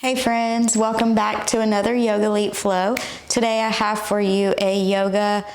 Hey friends, welcome back to another Yogalete flow. Today I have for you a yoga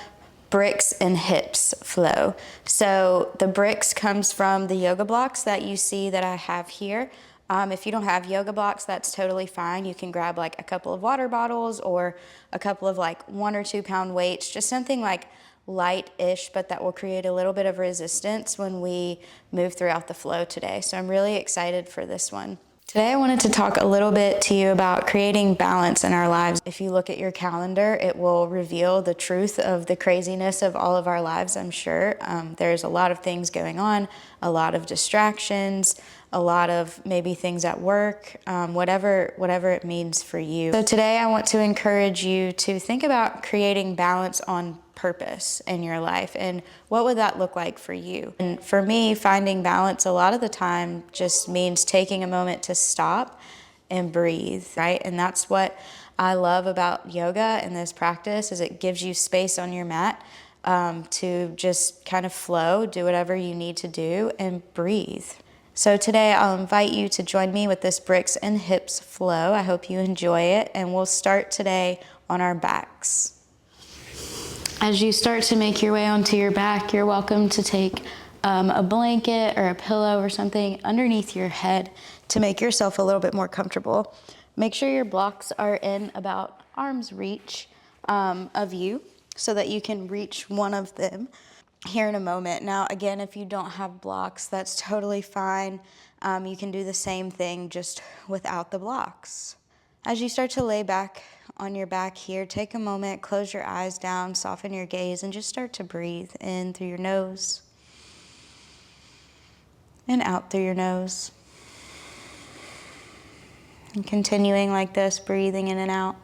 bricks and hips flow. So the bricks comes from the yoga blocks that you see that I have here. If you don't have yoga blocks, that's totally fine. You can grab like a couple of water bottles or a couple of like 1 or 2 pound weights, just something like light-ish, but that will create a little bit of resistance when we move throughout the flow today. So I'm really excited for this one. Today I wanted to talk a little bit to you about creating balance in our lives. If you look at your calendar, it will reveal the truth of the craziness of all of our lives, I'm sure. There's a lot of things going on, a lot of distractions, a lot of maybe things at work, whatever it means for you. So today I want to encourage you to think about creating balance on purpose in your life, and what would that look like for you? And for me, finding balance a lot of the time just means taking a moment to stop and breathe, right? And that's what I love about yoga and this practice, is it gives you space on your mat to just kind of flow, do whatever you need to do, and breathe. So today I'll invite you to join me with this bricks and hips flow. I hope you enjoy it, and we'll start today on our backs. As you start to make your way onto your back, you're welcome to take a blanket or a pillow or something underneath your head to make yourself a little bit more comfortable. Make sure your blocks are in about arm's reach of you so that you can reach one of them here in a moment. Now, again, if you don't have blocks, that's totally fine. You can do the same thing just without the blocks. As you start to lay back on your back here, take a moment, close your eyes down, soften your gaze, and just start to breathe in through your nose and out through your nose. And continuing like this, breathing in and out.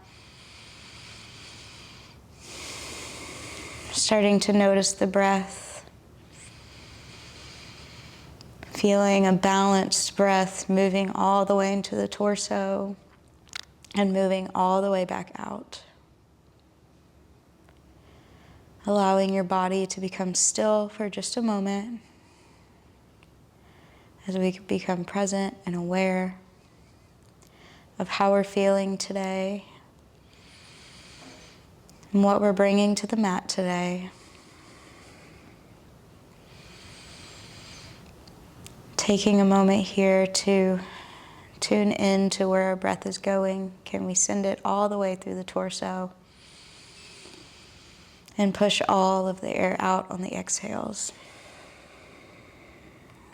Starting to notice the breath. Feeling a balanced breath moving all the way into the torso and moving all the way back out. Allowing your body to become still for just a moment as we become present and aware of how we're feeling today and what we're bringing to the mat today. Taking a moment here to tune in to where our breath is going. Can we send it all the way through the torso and push all of the air out on the exhales?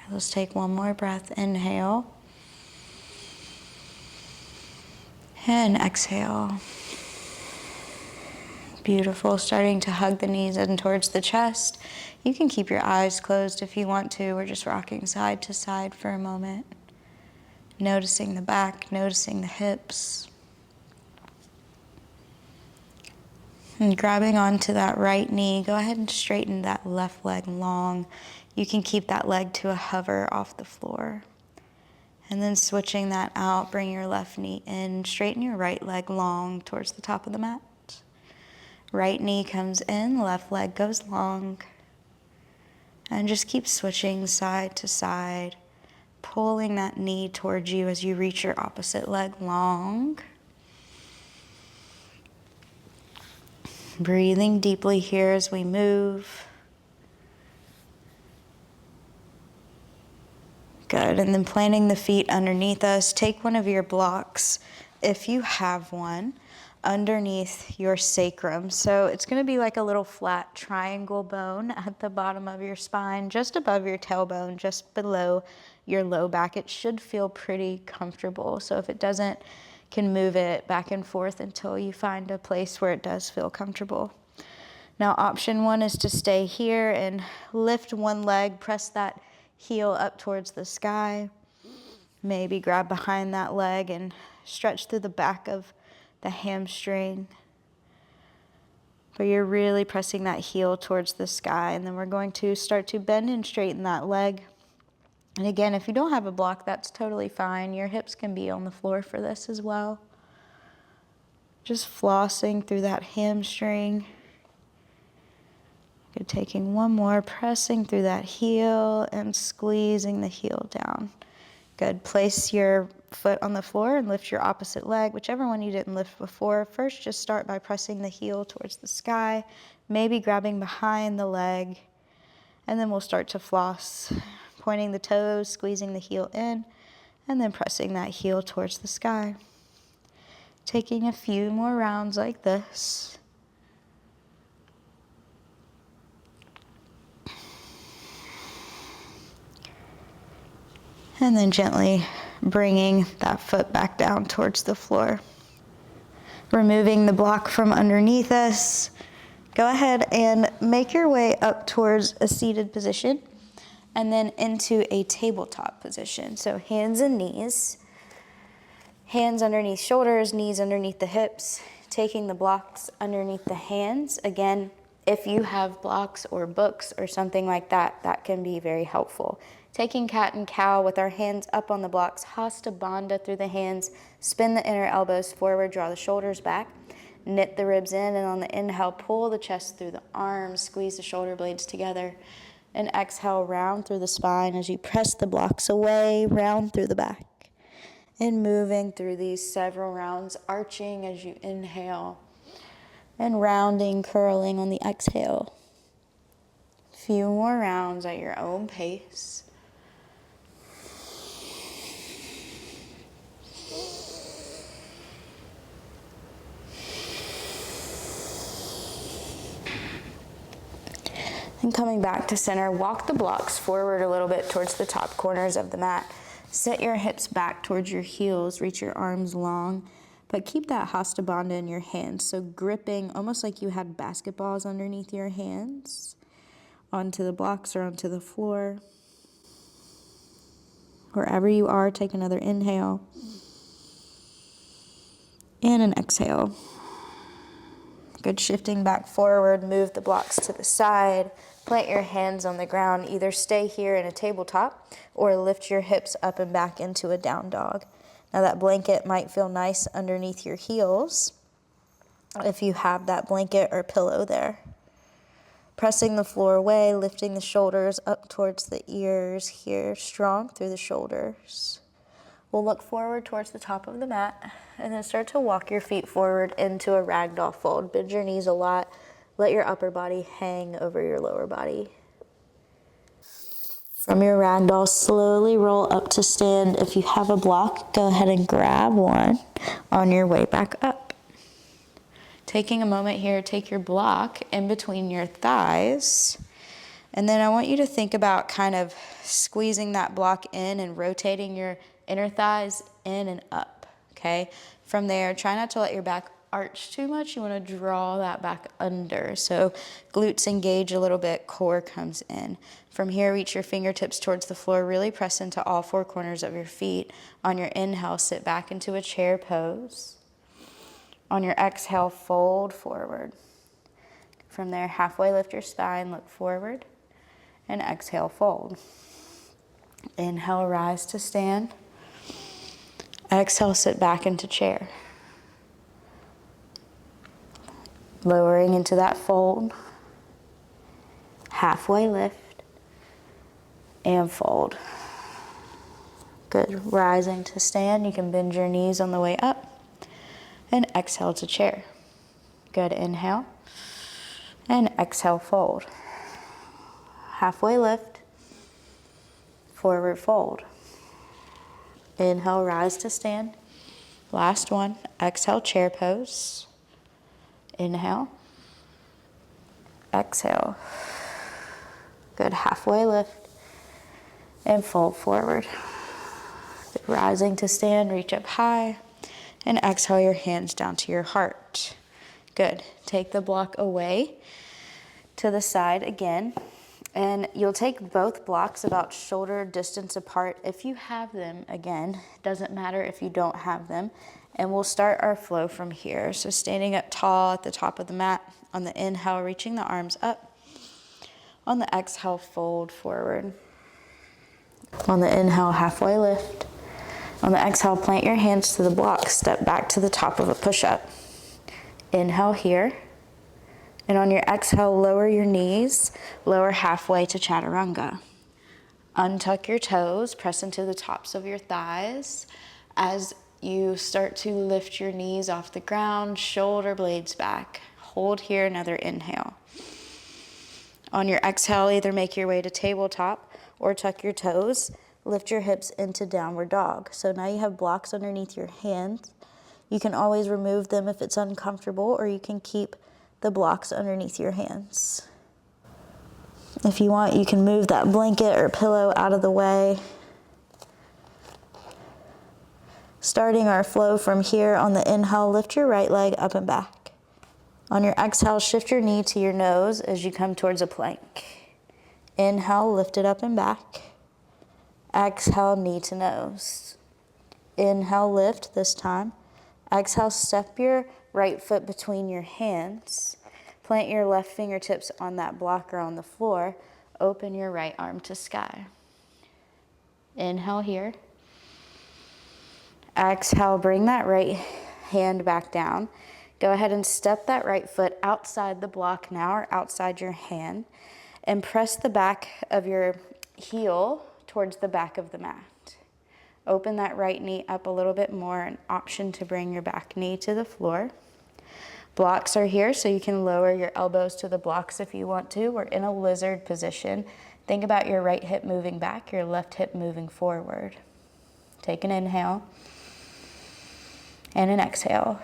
Let's take one more breath. Inhale and exhale. Beautiful. Starting to hug the knees in towards the chest. You can keep your eyes closed if you want to. We're just rocking side to side for a moment. Noticing the back, noticing the hips. And grabbing onto that right knee, go ahead and straighten that left leg long. You can keep that leg to a hover off the floor. And then switching that out, bring your left knee in, straighten your right leg long towards the top of the mat. Right knee comes in, left leg goes long. And just keep switching side to side, pulling that knee towards you as you reach your opposite leg long. Breathing deeply here as we move. Good, and then planting the feet underneath us. Take one of your blocks, if you have one, underneath your sacrum. So it's going to be like a little flat triangle bone at the bottom of your spine, just above your tailbone, just below your low back. It should feel pretty comfortable. So if it doesn't, can move it back and forth until you find a place where it does feel comfortable. Now, option one is to stay here and lift one leg, press that heel up towards the sky. Maybe grab behind that leg and stretch through the back of the hamstring. But you're really pressing that heel towards the sky, and then we're going to start to bend and straighten that leg. And again, if you don't have a block, that's totally fine. Your hips can be on the floor for this as well. Just flossing through that hamstring. Good, taking one more, pressing through that heel and squeezing the heel down. Good, place your foot on the floor and lift your opposite leg, whichever one you didn't lift before. First, just start by pressing the heel towards the sky, maybe grabbing behind the leg, and then we'll start to floss, pointing the toes, squeezing the heel in, and then pressing that heel towards the sky. Taking a few more rounds like this. And then gently bringing that foot back down towards the floor. Removing the block from underneath us. Go ahead and make your way up towards a seated position and then into a tabletop position. So hands and knees. Hands underneath shoulders, knees underneath the hips. Taking the blocks underneath the hands. Again, if you have blocks or books or something like that, that can be very helpful. Taking cat and cow with our hands up on the blocks, hasta bandha through the hands, spin the inner elbows forward, draw the shoulders back, knit the ribs in, and on the inhale, pull the chest through the arms, squeeze the shoulder blades together, and exhale, round through the spine as you press the blocks away, round through the back. And moving through these several rounds, arching as you inhale, and rounding, curling on the exhale. Few more rounds at your own pace. And coming back to center, walk the blocks forward a little bit towards the top corners of the mat. Set your hips back towards your heels, reach your arms long, but keep that hasta bandha in your hands. So gripping almost like you had basketballs underneath your hands, onto the blocks or onto the floor. Wherever you are, take another inhale and an exhale. Good, shifting back forward, move the blocks to the side, plant your hands on the ground, either stay here in a tabletop or lift your hips up and back into a down dog. Now that blanket might feel nice underneath your heels if you have that blanket or pillow there. Pressing the floor away, lifting the shoulders up towards the ears here, strong through the shoulders. We'll look forward towards the top of the mat and then start to walk your feet forward into a ragdoll fold. Bend your knees a lot. Let your upper body hang over your lower body. From your ragdoll, slowly roll up to stand. If you have a block, go ahead and grab one on your way back up. Taking a moment here, take your block in between your thighs. And then I want you to think about kind of squeezing that block in and rotating your inner thighs in and up, okay? From there, try not to let your back arch too much. You want to draw that back under. So glutes engage a little bit, core comes in. From here, reach your fingertips towards the floor. Really press into all four corners of your feet. On your inhale, sit back into a chair pose. On your exhale, fold forward. From there, halfway lift your spine, look forward, and exhale, fold. Inhale, rise to stand. Exhale, sit back into chair. Lowering into that fold. Halfway lift. And fold. Good. Rising to stand. You can bend your knees on the way up. And exhale to chair. Good. Inhale. And exhale, fold. Halfway lift. Forward fold. Inhale, rise to stand. Last one. Exhale, chair pose. Inhale. Exhale. Good. Halfway lift. And fold forward. Good. Rising to stand, reach up high. And exhale your hands down to your heart. Good. Take the block away to the side again. And you'll take both blocks about shoulder distance apart if you have them. Again, it doesn't matter if you don't have them. And we'll start our flow from here. So standing up tall at the top of the mat. On the inhale, reaching the arms up. On the exhale, fold forward. On the inhale, halfway lift. On the exhale, plant your hands to the block. Step back to the top of a push-up. Inhale here. And on your exhale, lower your knees, lower halfway to chaturanga. Untuck your toes, press into the tops of your thighs. As you start to lift your knees off the ground, shoulder blades back. Hold here, another inhale. On your exhale, either make your way to tabletop or tuck your toes. Lift your hips into downward dog. So now you have blocks underneath your hands. You can always remove them if it's uncomfortable, or you can keep the blocks underneath your hands. If you want, you can move that blanket or pillow out of the way. Starting our flow from here, on the inhale, lift your right leg up and back. On your exhale, shift your knee to your nose as you come towards a plank. Inhale, lift it up and back. Exhale, knee to nose. Inhale, lift this time. Exhale, step your right foot between your hands. Plant your left fingertips on that blocker on the floor. Open your right arm to sky. Inhale here. Exhale, bring that right hand back down. Go ahead and step that right foot outside the block now, or outside your hand, and press the back of your heel towards the back of the mat. Open that right knee up a little bit more, an option to bring your back knee to the floor. Blocks are here, so you can lower your elbows to the blocks if you want to. We're in a lizard position. Think about your right hip moving back, your left hip moving forward. Take an inhale and an exhale.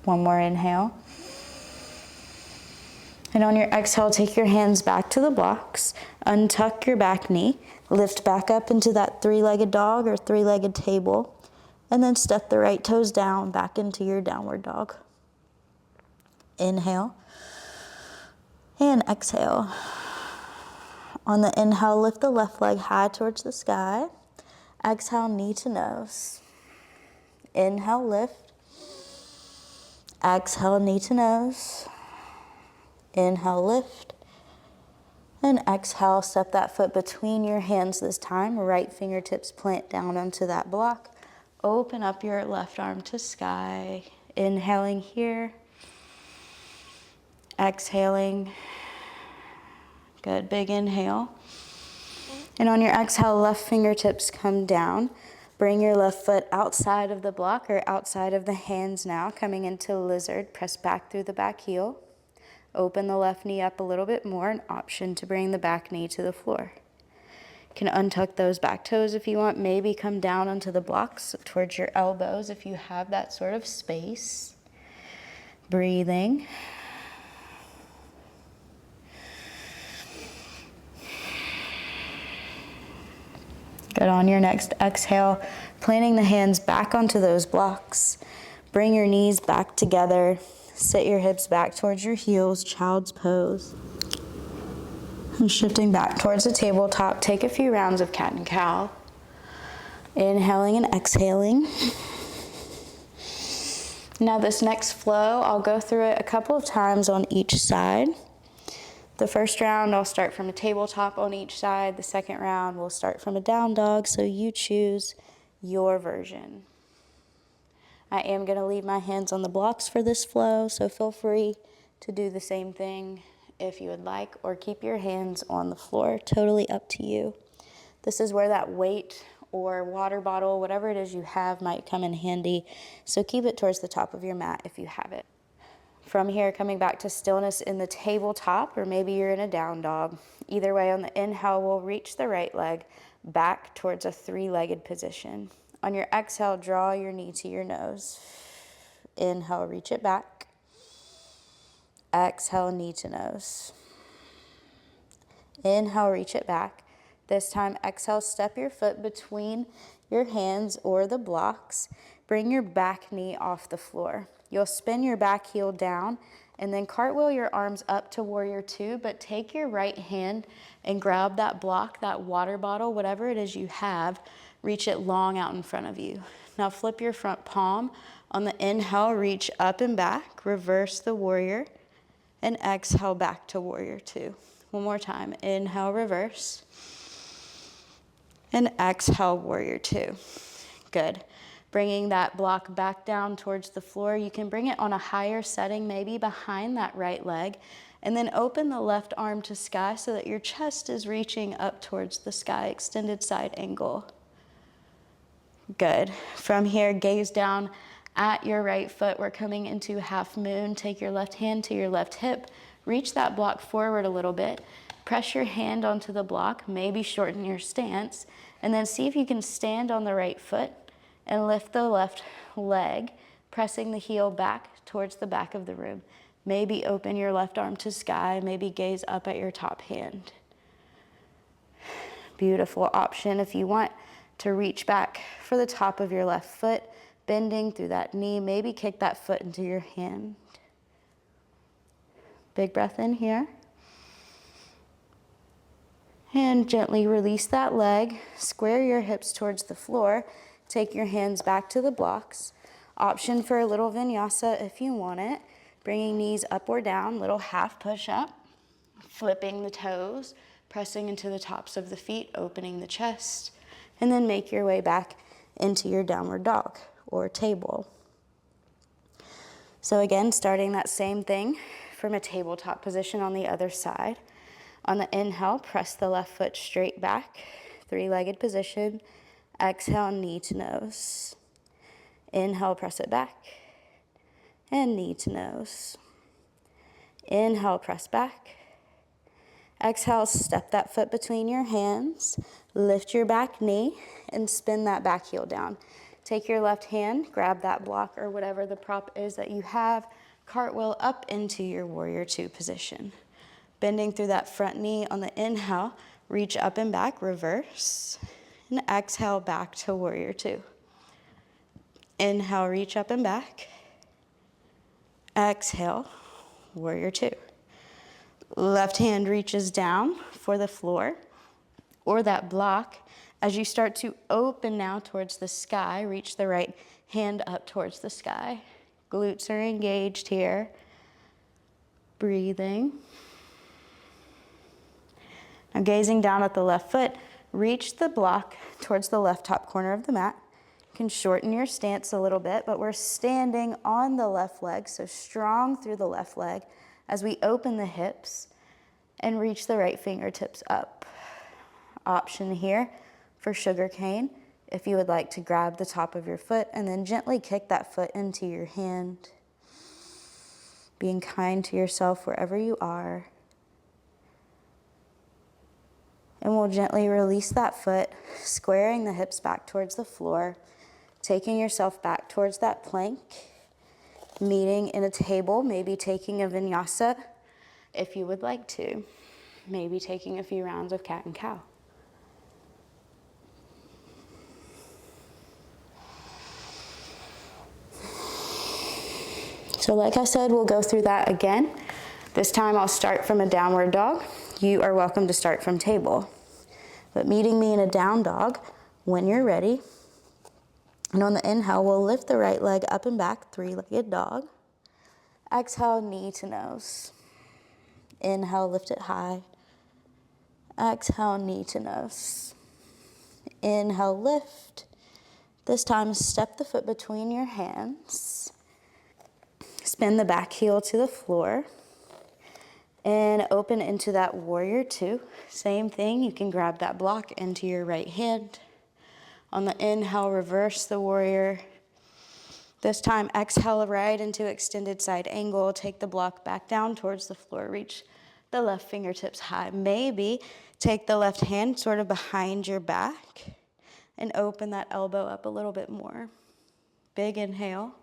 One more inhale. And on your exhale, take your hands back to the blocks, untuck your back knee, lift back up into that three-legged dog or three-legged table, and then step the right toes down back into your downward dog. Inhale and exhale. On the inhale, lift the left leg high towards the sky. Exhale, knee to nose. Inhale, lift. Exhale, knee to nose. Inhale, lift. And exhale, step that foot between your hands this time. Right fingertips plant down onto that block. Open up your left arm to sky. Inhaling here. Exhaling. Good, big inhale. And on your exhale, left fingertips come down. Bring your left foot outside of the block or outside of the hands now, coming into lizard. Press back through the back heel. Open the left knee up a little bit more, an option to bring the back knee to the floor. You can untuck those back toes if you want. Maybe come down onto the blocks towards your elbows if you have that sort of space. Breathing. Good. On your next exhale, planting the hands back onto those blocks. Bring your knees back together. Sit your hips back towards your heels, child's pose. And shifting back towards the tabletop, take a few rounds of cat and cow. Inhaling and exhaling. Now this next flow, I'll go through it a couple of times on each side. The first round, I'll start from a tabletop on each side. The second round, we'll start from a down dog, so you choose your version. I am going to leave my hands on the blocks for this flow, so feel free to do the same thing if you would like, or keep your hands on the floor, totally up to you. This is where that weight or water bottle, whatever it is you have, might come in handy, so keep it towards the top of your mat if you have it. From here, coming back to stillness in the tabletop, or maybe you're in a down dog. Either way, on the inhale, we'll reach the right leg back towards a three-legged position. On your exhale, draw your knee to your nose. Inhale, reach it back. Exhale, knee to nose. Inhale, reach it back. This time, exhale, step your foot between your hands or the blocks. Bring your back knee off the floor. You'll spin your back heel down and then cartwheel your arms up to warrior two, but take your right hand and grab that block, that water bottle, whatever it is you have, reach it long out in front of you. Now flip your front palm. On the inhale, reach up and back, reverse the warrior, and exhale back to warrior two. One more time, inhale, reverse, and exhale, warrior two. Good. Bringing that block back down towards the floor. You can bring it on a higher setting, maybe behind that right leg, and then open the left arm to sky so that your chest is reaching up towards the sky, extended side angle. Good. From here, gaze down at your right foot. We're coming into half moon. Take your left hand to your left hip. Reach that block forward a little bit. Press your hand onto the block, maybe shorten your stance, and then see if you can stand on the right foot and lift the left leg, pressing the heel back towards the back of the room. Maybe open your left arm to sky, maybe gaze up at your top hand. Beautiful option if you want to reach back for the top of your left foot, bending through that knee, maybe kick that foot into your hand. Big breath in here. And gently release that leg, square your hips towards the floor, take your hands back to the blocks. Option for a little vinyasa if you want it, bringing knees up or down, little half push up, flipping the toes, pressing into the tops of the feet, opening the chest, and then make your way back into your downward dog or table. So again, starting that same thing from a tabletop position on the other side. On the inhale, press the left foot straight back, three-legged position. Exhale, knee to nose. Inhale, press it back, and knee to nose. Inhale, press back. Exhale, step that foot between your hands, lift your back knee, and spin that back heel down. Take your left hand, grab that block or whatever the prop is that you have, cartwheel up into your warrior two position. Bending through that front knee on the inhale, reach up and back, reverse, and exhale back to warrior two. Inhale, reach up and back. Exhale, warrior two. Left hand reaches down for the floor or that block. As you start to open now towards the sky, reach the right hand up towards the sky. Glutes are engaged here. Breathing. Now gazing down at the left foot, reach the block towards the left top corner of the mat. You can shorten your stance a little bit, but we're standing on the left leg, so strong through the left leg as we open the hips and reach the right fingertips up. Option here for sugar cane, if you would like to grab the top of your foot and then gently kick that foot into your hand. Being kind to yourself wherever you are. And we'll gently release that foot, squaring the hips back towards the floor, taking yourself back towards that plank, meeting in a table, maybe taking a vinyasa if you would like to, maybe taking a few rounds of cat and cow. So like I said, we'll go through that again. This time I'll start from a downward dog. You are welcome to start from table. But meeting me in a down dog when you're ready. And on the inhale, we'll lift the right leg up and back, three-legged dog. Exhale, knee to nose. Inhale, lift it high. Exhale, knee to nose. Inhale, lift. This time, step the foot between your hands. Spin the back heel to the floor. And open into that warrior two. Same thing, you can grab that block into your right hand. On the inhale, reverse the warrior. This time, exhale right into extended side angle. Take the block back down towards the floor. Reach the left fingertips high. Maybe take the left hand sort of behind your back and open that elbow up a little bit more. Big inhale.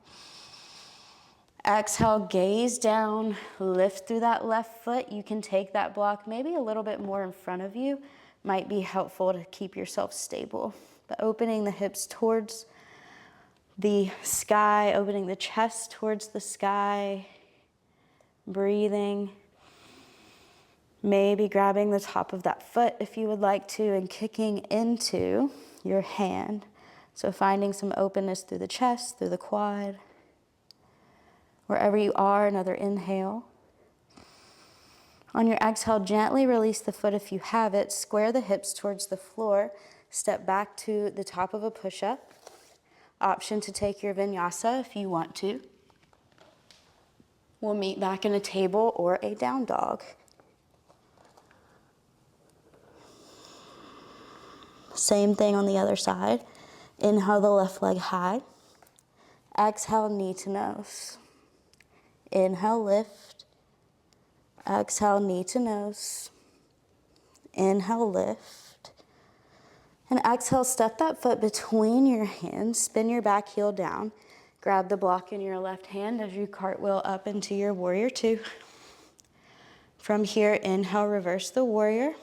Exhale, gaze down, lift through that left foot. You can take that block maybe a little bit more in front of you. Might be helpful to keep yourself stable. But opening the hips towards the sky, opening the chest towards the sky, breathing. Maybe grabbing the top of that foot if you would like to and kicking into your hand. So finding some openness through the chest, through the quad. Wherever you are, another inhale. On your exhale, gently release the foot if you have it. Square the hips towards the floor. Step back to the top of a push-up. Option to take your vinyasa if you want to. We'll meet back in a table or a down dog. Same thing on the other side. Inhale the left leg high. Exhale, knee to nose. Inhale, lift. Exhale, knee to nose. Inhale, lift. And exhale, step that foot between your hands. Spin your back heel down. Grab the block in your left hand as you cartwheel up into your warrior two. From here, inhale, reverse the warrior.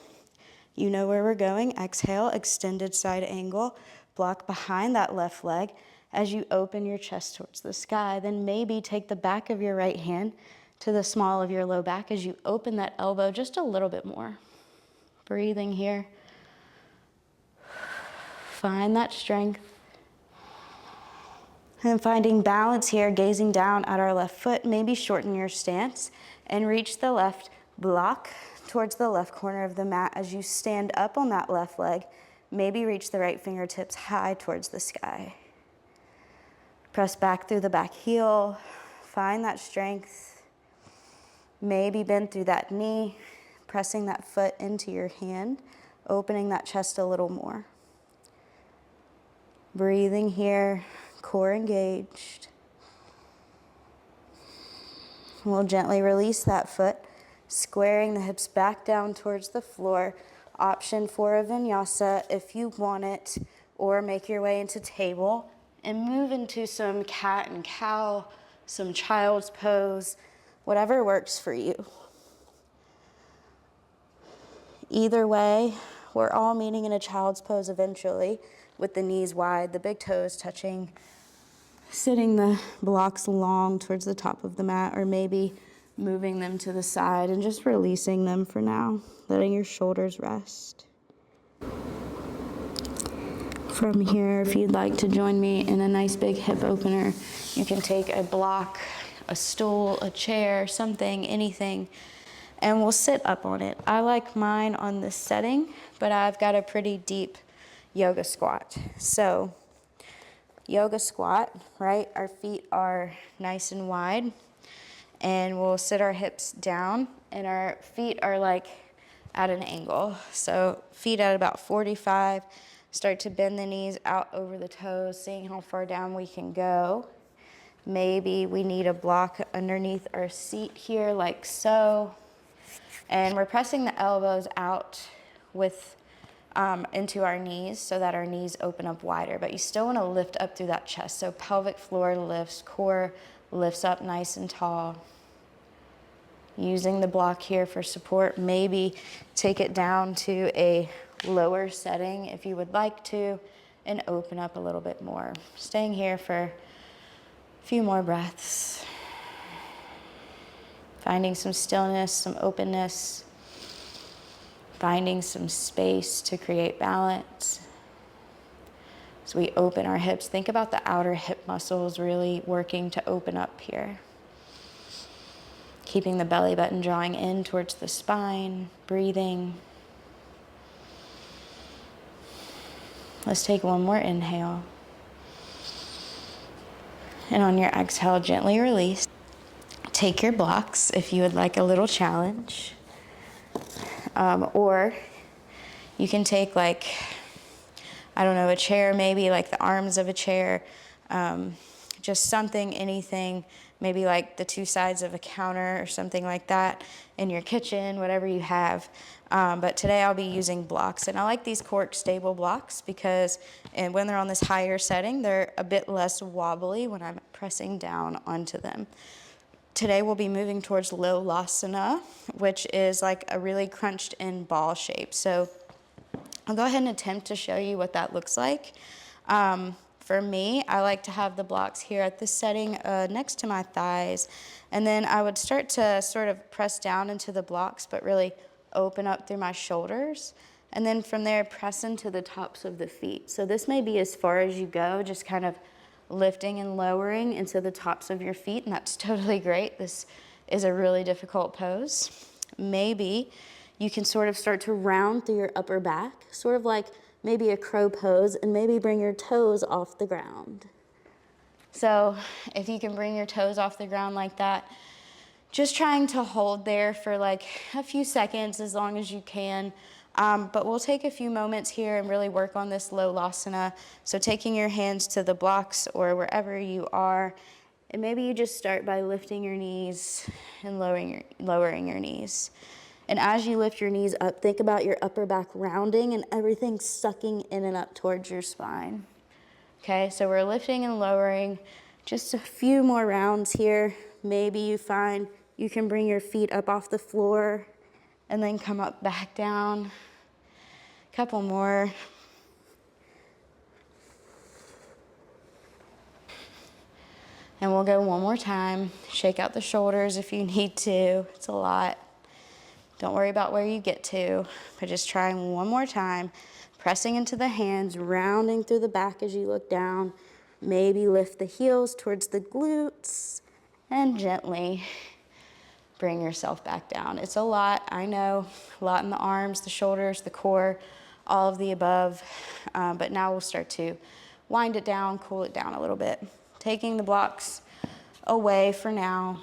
You know where we're going. Exhale, extended side angle. Block behind that left leg as you open your chest towards the sky. Then maybe take the back of your right hand to the small of your low back as you open that elbow just a little bit more. Breathing here. Find that strength. And finding balance here, gazing down at our left foot. Maybe shorten your stance and reach the left block towards the left corner of the mat as you stand up on that left leg. Maybe reach the right fingertips high towards the sky. Press back through the back heel. Find that strength. Maybe bend through that knee, pressing that foot into your hand, opening that chest a little more. Breathing here, core engaged. We'll gently release that foot, squaring the hips back down towards the floor. Option for a vinyasa if you want it, or make your way into table and move into some cat and cow, some child's pose, whatever works for you. Either way, we're all meeting in a child's pose eventually, with the knees wide, the big toes touching, sitting the blocks long towards the top of the mat, or maybe moving them to the side and just releasing them for now, letting your shoulders rest. From here, if you'd like to join me in a nice big hip opener, you can take a block, a stool, a chair, something, anything, and we'll sit up on it. I like mine on this setting, but I've got a pretty deep yoga squat. So yoga squat, right? Our feet are nice and wide, and we'll sit our hips down, and our feet are like at an angle. So feet at about 45, start to bend the knees out over the toes, seeing how far down we can go. Maybe we need a block underneath our seat here, like so. And we're pressing the elbows out with into our knees so that our knees open up wider, but you still want to lift up through that chest. So pelvic floor lifts, core lifts up nice and tall. Using the block here for support, maybe take it down to a lower setting if you would like to, and open up a little bit more. Staying here for a few more breaths. Finding some stillness, some openness. Finding some space to create balance. As we open our hips, think about the outer hip muscles really working to open up here. Keeping the belly button drawing in towards the spine, breathing. Let's take one more inhale. And on your exhale, gently release. Take your blocks if you would like a little challenge. Or you can take like, I don't know, a chair, maybe like the arms of a chair, just something, anything, maybe like the two sides of a counter or something like that in your kitchen, whatever you have. But today I'll be using blocks, and I like these cork stable blocks because when they're on this higher setting, they're a bit less wobbly when I'm pressing down onto them. Today we'll be moving towards Lolasana, which is like a really crunched in ball shape. So I'll go ahead and attempt to show you what that looks like. For me, I like to have the blocks here at this setting next to my thighs. And then I would start to sort of press down into the blocks, but really open up through my shoulders. And then from there, press into the tops of the feet. So this may be as far as you go, just kind of lifting and lowering into the tops of your feet, and that's totally great. This is a really difficult pose. Maybe you can sort of start to round through your upper back, sort of like maybe a crow pose, and maybe bring your toes off the ground. So if you can bring your toes off the ground like that, just trying to hold there for like a few seconds as long as you can. But we'll take a few moments here and really work on this low lasana. So taking your hands to the blocks or wherever you are, and maybe you just start by lifting your knees and lowering your knees. And as you lift your knees up, think about your upper back rounding and everything sucking in and up towards your spine. Okay, so we're lifting and lowering. Just a few more rounds here. Maybe you find you can bring your feet up off the floor and then come up back down. Couple more. And we'll go one more time. Shake out the shoulders if you need to. It's a lot. Don't worry about where you get to, but just trying one more time. Pressing into the hands, rounding through the back as you look down. Maybe lift the heels towards the glutes and gently bring yourself back down. It's a lot, I know, a lot in the arms, the shoulders, the core, all of the above. But now we'll start to wind it down, cool it down a little bit. Taking the blocks away for now.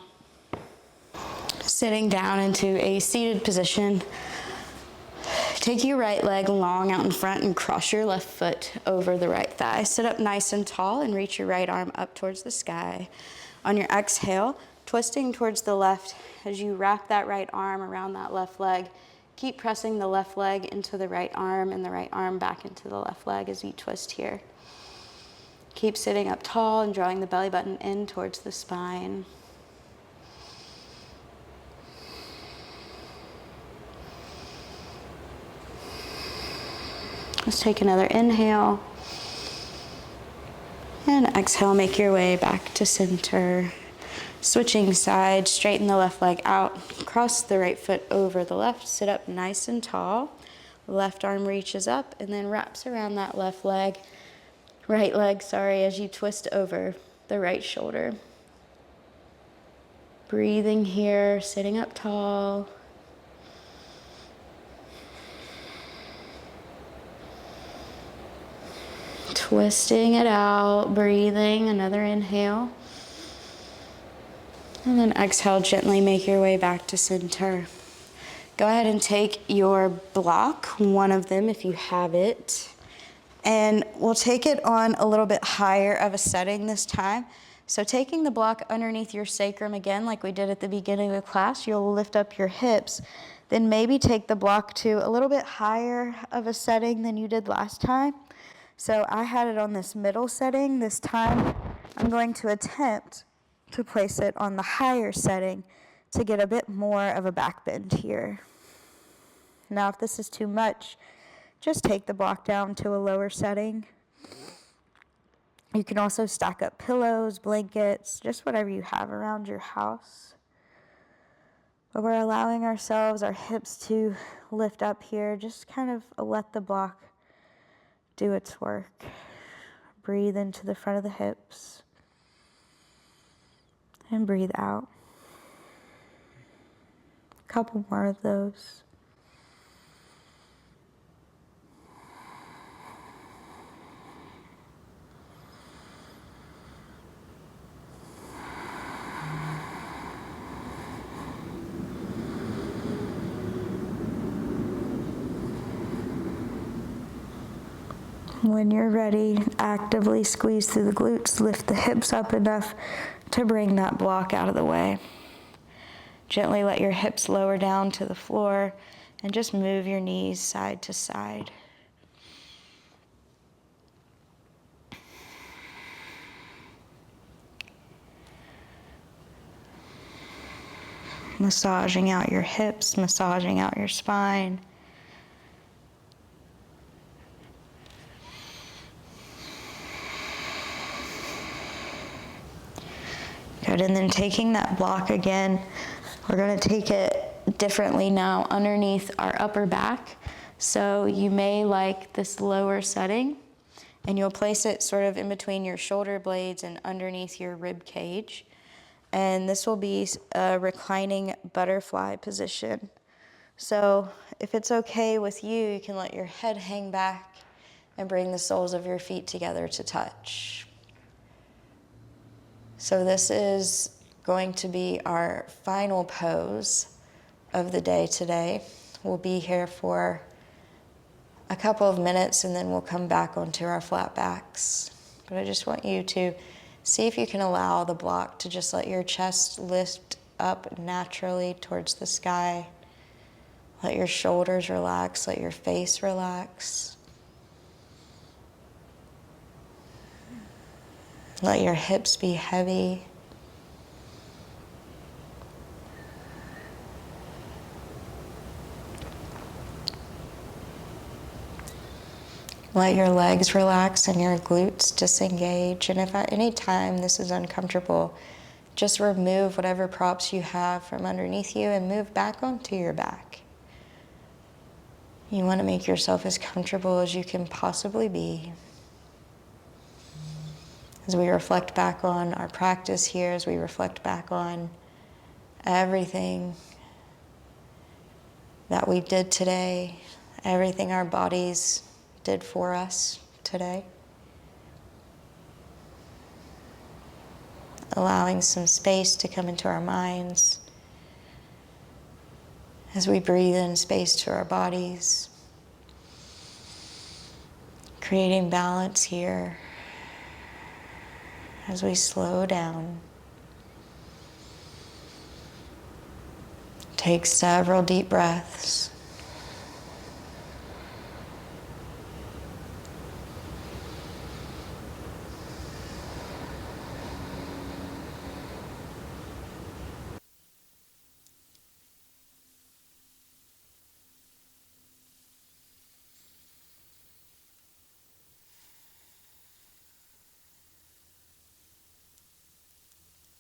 Sitting down into a seated position. Take your right leg long out in front and cross your left foot over the right thigh. Sit up nice and tall and reach your right arm up towards the sky. On your exhale, twisting towards the left as you wrap that right arm around that left leg. Keep pressing the left leg into the right arm and the right arm back into the left leg as you twist here. Keep sitting up tall and drawing the belly button in towards the spine. Let's take another inhale. And exhale, make your way back to center. Switching sides, straighten the left leg out. Cross the right foot over the left. Sit up nice and tall. Left arm reaches up and then wraps around that left leg. Right leg, as you twist over the right shoulder. Breathing here, sitting up tall. Twisting it out, breathing, another inhale. And then exhale, gently make your way back to center. Go ahead and take your block, one of them if you have it. And we'll take it on a little bit higher of a setting this time. So taking the block underneath your sacrum again, like we did at the beginning of the class, you'll lift up your hips. Then maybe take the block to a little bit higher of a setting than you did last time. So I had it on this middle setting. This time I'm going to attempt to place it on the higher setting to get a bit more of a back bend here. Now if this is too much, just take the block down to a lower setting. You can also stack up pillows, blankets, just whatever you have around your house. But we're allowing ourselves, our hips to lift up here. Just kind of let the block do its work. Breathe into the front of the hips. And breathe out. A couple more of those. When you're ready, actively squeeze through the glutes, lift the hips up enough to bring that block out of the way. Gently let your hips lower down to the floor and just move your knees side to side. Massaging out your hips, massaging out your spine. Good, and then taking that block again, we're going to take it differently now underneath our upper back. So you may like this lower setting, and you'll place it sort of in between your shoulder blades and underneath your rib cage. And this will be a reclining butterfly position. So if it's okay with you, you can let your head hang back and bring the soles of your feet together to touch. So this is going to be our final pose of the day today. We'll be here for a couple of minutes, and then we'll come back onto our flat backs. But I just want you to see if you can allow the block to just let your chest lift up naturally towards the sky. Let your shoulders relax, let your face relax. Let your hips be heavy. Let your legs relax and your glutes disengage. And if at any time this is uncomfortable, just remove whatever props you have from underneath you and move back onto your back. You want to make yourself as comfortable as you can possibly be. As we reflect back on our practice here, as we reflect back on everything that we did today, everything our bodies did for us today. Allowing some space to come into our minds as we breathe in space to our bodies. Creating balance here as we slow down. Take several deep breaths.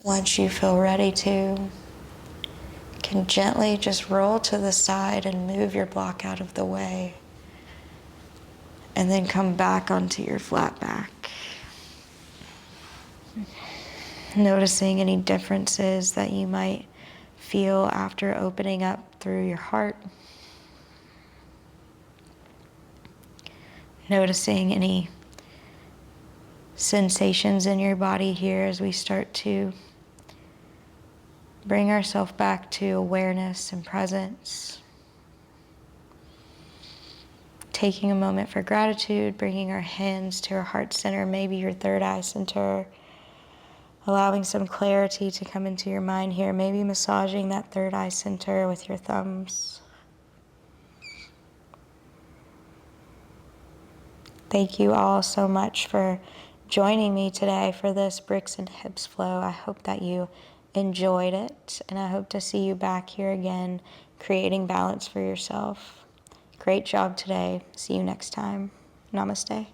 Once you feel ready to, you can gently just roll to the side and move your block out of the way. And then come back onto your flat back. Noticing any differences that you might feel after opening up through your heart. Noticing any sensations in your body here as we start to bring ourselves back to awareness and presence. Taking a moment for gratitude, bringing our hands to our heart center, maybe your third eye center. Allowing some clarity to come into your mind here, maybe massaging that third eye center with your thumbs. Thank you all so much for joining me today for this Bricks and Hips flow. I hope that you enjoyed it, and I hope to see you back here again, creating balance for yourself. Great job today. See you next time. Namaste.